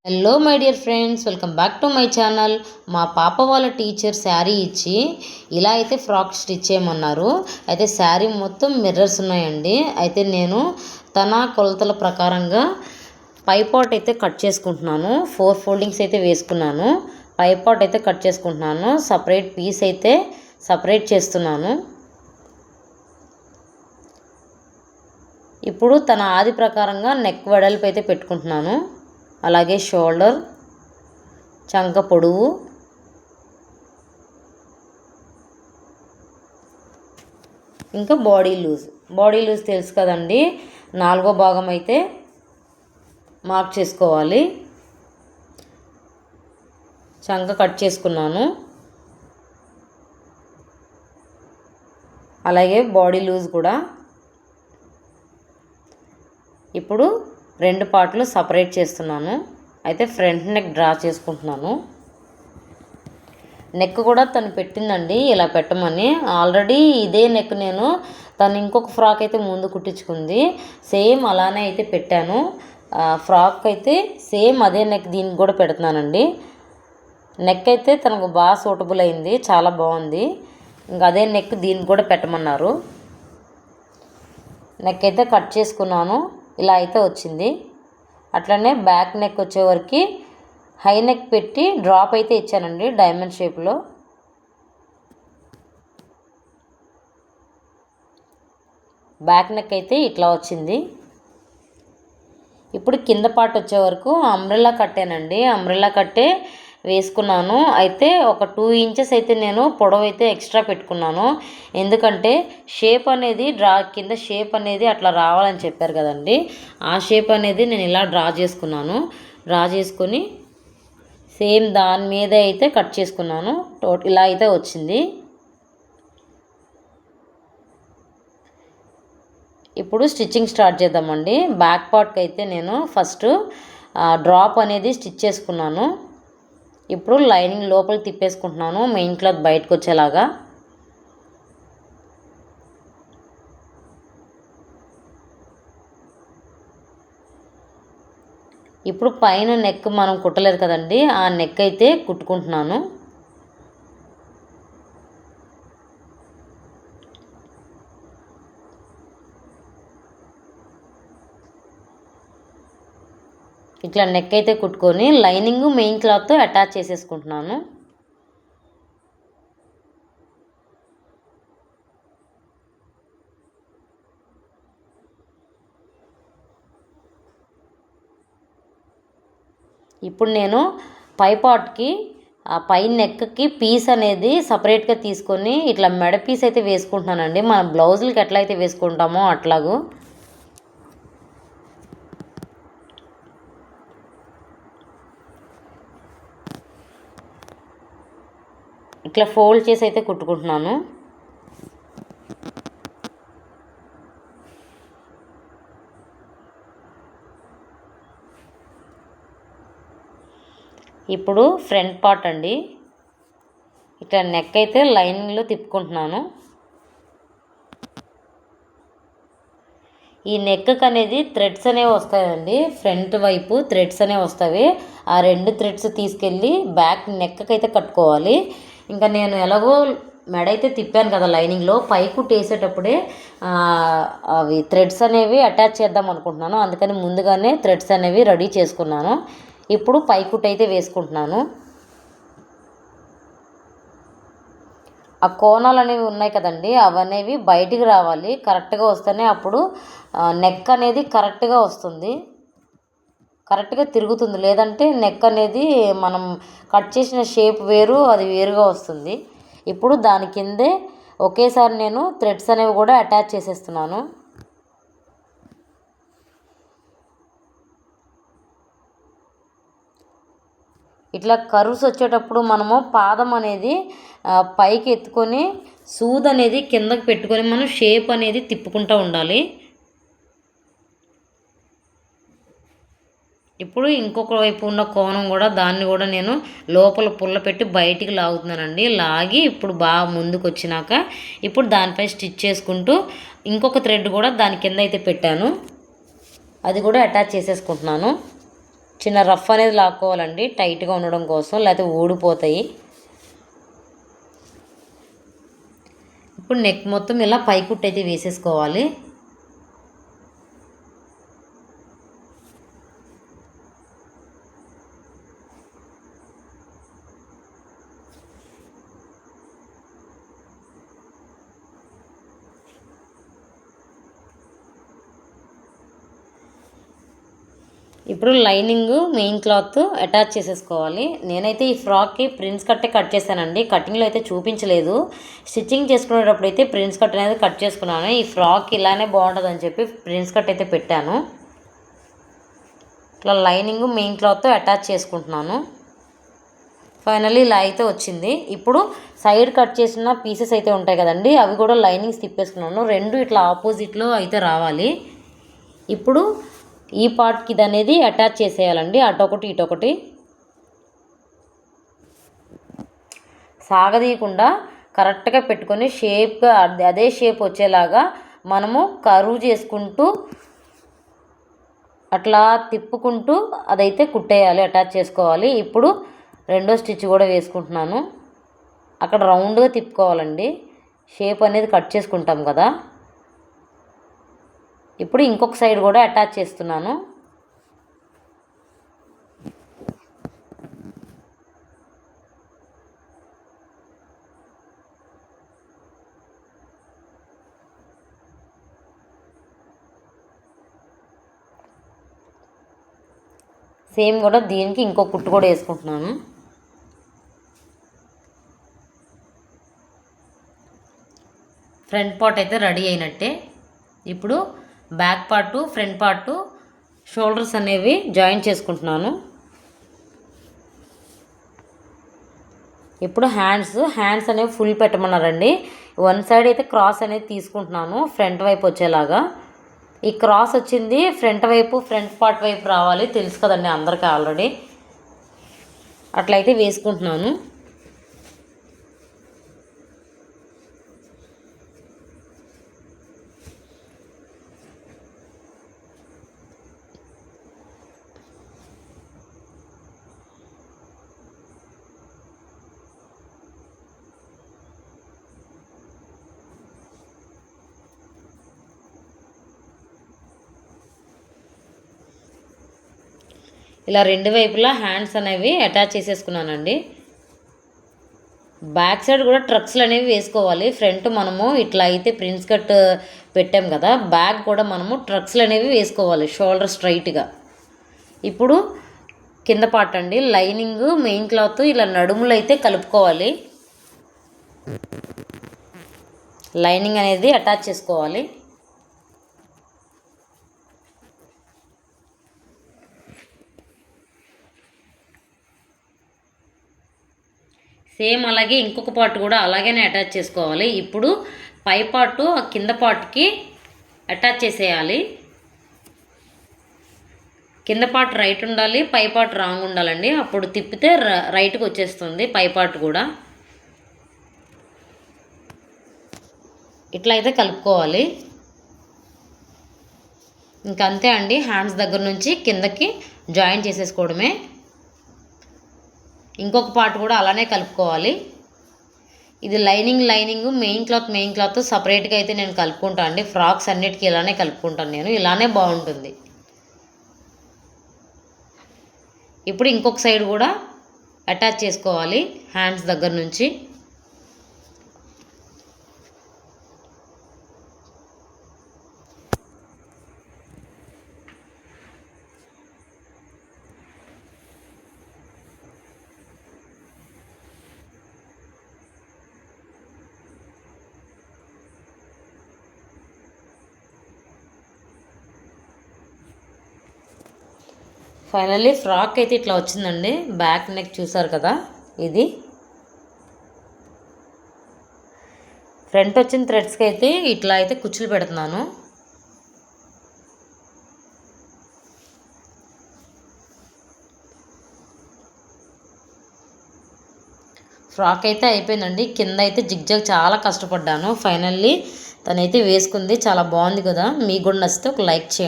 Hello my dear friends, welcome back to my channel. మా పాప వాళ్ళ టీచర్ శారీ ఇచ్చి ఇలా అయితే ఫ్రాక్ స్టిచ్ చేయమన్నారు. అయితే శారీ మొత్తం మిర్రర్స్ ఉన్నాయండి. అయితే నేను తన కొలతల ప్రకారంగా పైపాట్ అయితే కట్ చేసుకుంటున్నాను. 4 ఫోల్డింగ్స్ అయితే వేసుకున్నాను. పైపాట్ అయితే కట్ చేసుకుంటున్నాను. సపరేట్ పీస్ అయితే సపరేట్ చేస్తున్నాను. ఇప్పుడు తన ఆది ప్రకారంగా నెక్ వెడల్పు అయితే పెట్టుకుంటున్నాను. అలాగే షోల్డర్, చంక పొడవు, ఇంకా బాడీ లూజ్ తెలుసు కదండి. 4వ భాగం అయితే మార్క్ చేసుకోవాలి. చంక కట్ చేసుకున్నాను. అలాగే బాడీ లూజ్ కూడా. ఇప్పుడు 2 పార్ట్లు సపరేట్ చేస్తున్నాను. అయితే ఫ్రంట్ నెక్ డ్రా చేసుకుంటున్నాను. నెక్ కూడా తను పెట్టిందండి ఇలా పెట్టమని. ఆల్రెడీ ఇదే నెక్ నేను తను ఇంకొక ఫ్రాక్ అయితే ముందు కుట్టించుకుంది. సేమ్ అలానే అయితే పెట్టాను. ఫ్రాక్ అయితే సేమ్ అదే నెక్ దీనికి కూడా పెడుతున్నానండి. నెక్ అయితే తనకు బాగా సూటబుల్ అయింది, చాలా బాగుంది. ఇంకా అదే నెక్ దీనికి కూడా పెట్టమన్నారు. నెక్ అయితే కట్ చేసుకున్నాను. ఇలా అయితే వచ్చింది. అట్లనే బ్యాక్ నెక్ వచ్చేవరకు హై నెక్ పెట్టి డ్రాప్ అయితే ఇచ్చానండి డైమండ్ షేప్లో. బ్యాక్ నెక్ అయితే ఇట్లా వచ్చింది. ఇప్పుడు కింద పార్ట్ వచ్చే వరకు అంబ్రెల్లా కట్టేనండి. అంబ్రెల్లా కట్టే వేసుకున్నాను. అయితే ఒక 2 ఇంచెస్ అయితే నేను పొడవు అయితే ఎక్స్ట్రా పెట్టుకున్నాను. ఎందుకంటే షేప్ అనేది కింద షేప్ అనేది అట్లా రావాలని చెప్పారు కదండి. ఆ షేప్ అనేది నేను ఇలా డ్రా చేసుకున్నాను. డ్రా చేసుకొని సేమ్ దాని మీద అయితే కట్ చేసుకున్నాను. ఇలా అయితే వచ్చింది. ఇప్పుడు స్టిచ్చింగ్ స్టార్ట్ చేద్దామండి. బ్యాక్ పార్ట్కి అయితే నేను ఫస్ట్ డ్రాప్ అనేది స్టిచ్ చేసుకున్నాను. ఇప్పుడు లైనింగ్ లోపల తిప్పేసుకుంటున్నాను, మెయిన్ క్లాత్ బయటకు వచ్చేలాగా. ఇప్పుడు పైన నెక్ మనం కుట్టలేదు కదండి, ఆ నెక్ అయితే కుట్టుకుంటున్నాను. ఇట్లా నెక్ అయితే కుట్టుకొని లైనింగ్ మెయిన్ క్లాత్తో అటాచ్ చేసేసుకుంటున్నాను. ఇప్పుడు నేను పై పార్ట్కి పై నెక్కి పీస్ అనేది సపరేట్గా తీసుకొని ఇట్లా మెడ పీస్ అయితే వేసుకుంటున్నానండి. మన బ్లౌజులకి ఎట్లా అయితే వేసుకుంటామో అట్లాగూ. ఇట్లా ఫోల్డ్ చేసి అయితే కుట్టుకుంటున్నాను. ఇప్పుడు ఫ్రంట్ పార్ట్ అండి. ఇట్లా నెక్ అయితే లైనింగ్లో తిప్పుకుంటున్నాను. ఈ నెక్కి అనేది థ్రెడ్స్ అనేవి వస్తాయండి. ఫ్రంట్ వైపు థ్రెడ్స్ అనేవి వస్తాయి. ఆ 2 థ్రెడ్స్ తీసుకెళ్ళి బ్యాక్ నెక్కి అయితే కట్టుకోవాలి. ఇంకా నేను ఎలాగో మెడ అయితే తిప్పాను కదా లైనింగ్లో, పైకుట్టు వేసేటప్పుడే అవి థ్రెడ్స్ అనేవి అటాచ్ చేద్దాం అనుకుంటున్నాను. అందుకని ముందుగానే థ్రెడ్స్ అనేవి రెడీ చేసుకున్నాను. ఇప్పుడు పైకుట్టు అయితే వేసుకుంటున్నాను. ఆ కోణాలు అనేవి ఉన్నాయి కదండి, అవనేవి బయటికి రావాలి. కరెక్ట్గా వస్తేనే అప్పుడు నెక్ అనేది కరెక్ట్గా వస్తుంది, కరెక్ట్గా తిరుగుతుంది. లేదంటే నెక్ అనేది మనం కట్ చేసిన షేప్ వేరు, అది వేరుగా వస్తుంది. ఇప్పుడు దాని కిందే ఒకేసారి నేను థ్రెడ్స్ అనేవి కూడా అటాచ్ చేసేస్తున్నాను. ఇట్లా కర్వ్స్ వచ్చేటప్పుడు మనము పాదం అనేది పైకి ఎత్తుకొని సూది అనేది కిందకి పెట్టుకొని మనం షేప్ అనేది తిప్పుకుంటూ ఉండాలి. ఇప్పుడు ఇంకొక వైపు ఉన్న కోణం కూడా దాన్ని కూడా నేను లోపల పుల్ల పెట్టి బయటికి లాగుతున్నానండి. లాగి ఇప్పుడు బాగా ముందుకు వచ్చినాక ఇప్పుడు దానిపై స్టిచ్ చేసుకుంటూ ఇంకొక థ్రెడ్ కూడా దాని కింద అయితే పెట్టాను, అది కూడా అటాచ్ చేసేసుకుంటున్నాను. చిన్న రఫ్ అనేది లాక్కోవాలండి టైట్గా ఉండడం కోసం, లేకపోతే ఊడిపోతాయి. ఇప్పుడు నెక్ మొత్తం ఇలా పై కుట్టు అయితే వేసేసుకోవాలి. ఇప్పుడు లైనింగ్ మెయిన్ క్లాత్ అటాచ్ చేసేసుకోవాలి. నేనైతే ఈ ఫ్రాక్కి ప్రిన్స్ కట్టే కట్ చేశానండి, కటింగ్లో అయితే చూపించలేదు. స్టిచ్చింగ్ చేసుకునేటప్పుడు అయితే ప్రిన్స్ కట్ అనేది కట్ చేసుకున్నాను. ఈ ఫ్రాక్ ఇలానే బాగుంటుందని చెప్పి ప్రిన్స్ కట్ అయితే పెట్టాను. ఇట్లా లైనింగ్ మెయిన్ క్లాత్ అటాచ్ చేసుకుంటున్నాను. ఫైనల్లీ ఇలా అయితే వచ్చింది. ఇప్పుడు సైడ్ కట్ చేసిన పీసెస్ అయితే ఉంటాయి కదండి, అవి కూడా లైనింగ్స్ తిప్పేసుకున్నాను. రెండు ఇట్లా ఆపోజిట్లో అయితే రావాలి. ఇప్పుడు ఈ పార్ట్కి ఇది అనేది అటాచ్ చేసేయాలండి, అటొకటి ఇటొకటి. సాగదీయకుండా కరెక్ట్గా పెట్టుకొని షేప్గా అదే షేప్ వచ్చేలాగా మనము కర్వ్ చేసుకుంటూ అట్లా తిప్పుకుంటూ అదైతే కుట్టేయాలి, అటాచ్ చేసుకోవాలి. ఇప్పుడు రెండో స్టిచ్ కూడా వేసుకుంటున్నాను. అక్కడ రౌండ్గా తిప్పుకోవాలండి, షేప్ అనేది కట్ చేసుకుంటాం కదా. ఇప్పుడు ఇంకొక సైడ్ కూడా అటాచ్ చేస్తున్నాను. సేమ్ కూడా దీనికి ఇంకో కుట్టు కూడా వేసుకుంటున్నాను. ఫ్రంట్ పార్ట్ అయితే రెడీ అయినట్టే. ఇప్పుడు back part front part shoulders అనేవి జాయిన్ చేసుకుంటున్నాను. ఇప్పుడు హ్యాండ్స్ అనేవి ఫుల్ పెట్టమన్నారండి. వన్ సైడ్ అయితే క్రాస్ అనేది తీసుకుంటున్నాను ఫ్రంట్ వైపు వచ్చేలాగా. ఈ క్రాస్ వచ్చింది ఫ్రంట్ వైపు, ఫ్రంట్ పార్ట్ వైపు రావాలి, తెలుసు కదండి అందరికీ ఆల్రెడీ. అట్లయితే వేసుకుంటున్నాను. ఇలా రెండు వైపులా హ్యాండ్స్ అనేవి అటాచ్ చేసేసుకున్నానండి. బ్యాక్ సైడ్ కూడా ట్రక్స్లు అనేవి వేసుకోవాలి. ఫ్రంట్ మనము ఇట్లా అయితే ప్రిన్స్ కట్ పెట్టాం కదా, బ్యాక్ కూడా మనము ట్రక్స్లు అనేవి వేసుకోవాలి షోల్డర్ స్ట్రైట్గా. ఇప్పుడు కింద పార్ట్ అండి, లైనింగ్ మెయిన్ క్లాత్ ఇలా నడుములు అయితే కలుపుకోవాలి. లైనింగ్ అనేది అటాచ్ చేసుకోవాలి. సేమ్ అలాగే ఇంకొక పార్ట్ కూడా అలాగనే అటాచ్ చేసుకోవాలి. ఇప్పుడు పై పార్టు ఆ కింద పార్ట్కి అటాచ్ చేసేయాలి. కింద పార్ట్ రైట్ ఉండాలి, పై పార్ట్ రాంగ్ ఉండాలండి. అప్పుడు తిప్పితే రైట్కి వచ్చేస్తుంది పై పార్ట్ కూడా. ఇట్లా అయితే కలుపుకోవాలి. ఇంకంతే అండి, హ్యాండ్స్ దగ్గర నుంచి కిందకి జాయిన్ చేసేసుకోవడమే. ఇంకొక పార్ట్ కూడా అలానే కలుపుకోవాలి. ఇది లైనింగ్ మెయిన్ క్లాత్ సపరేట్గా అయితే నేను కలుపుకుంటాను అండి. ఫ్రాక్స్ అన్నిటికీ ఇలానే కలుపుకుంటాను నేను, ఇలానే బాగుంటుంది. ఇప్పుడు ఇంకొక సైడ్ కూడా అటాచ్ చేసుకోవాలి హ్యాండ్స్ దగ్గర నుంచి. ఫైనల్లీ ఫ్రాక్ అయితే ఇట్లా వచ్చిందండి. బ్యాక్ నెక్ చూసారు కదా, ఇది ఫ్రంట్ వచ్చిన థ్రెడ్స్కి అయితే ఇట్లా అయితే కుచ్చులు పెడుతున్నాను. ఫ్రాక్ అయితే అయిపోయిందండి. కింద అయితే జిగ్జాగ్ చాలా కష్టపడ్డాను. ఫైనల్లీ తనైతే వేసుకుంది, చాలా బాగుంది కదా. మీకు కూడా నచ్చితే ఒక లైక్ చేయండి.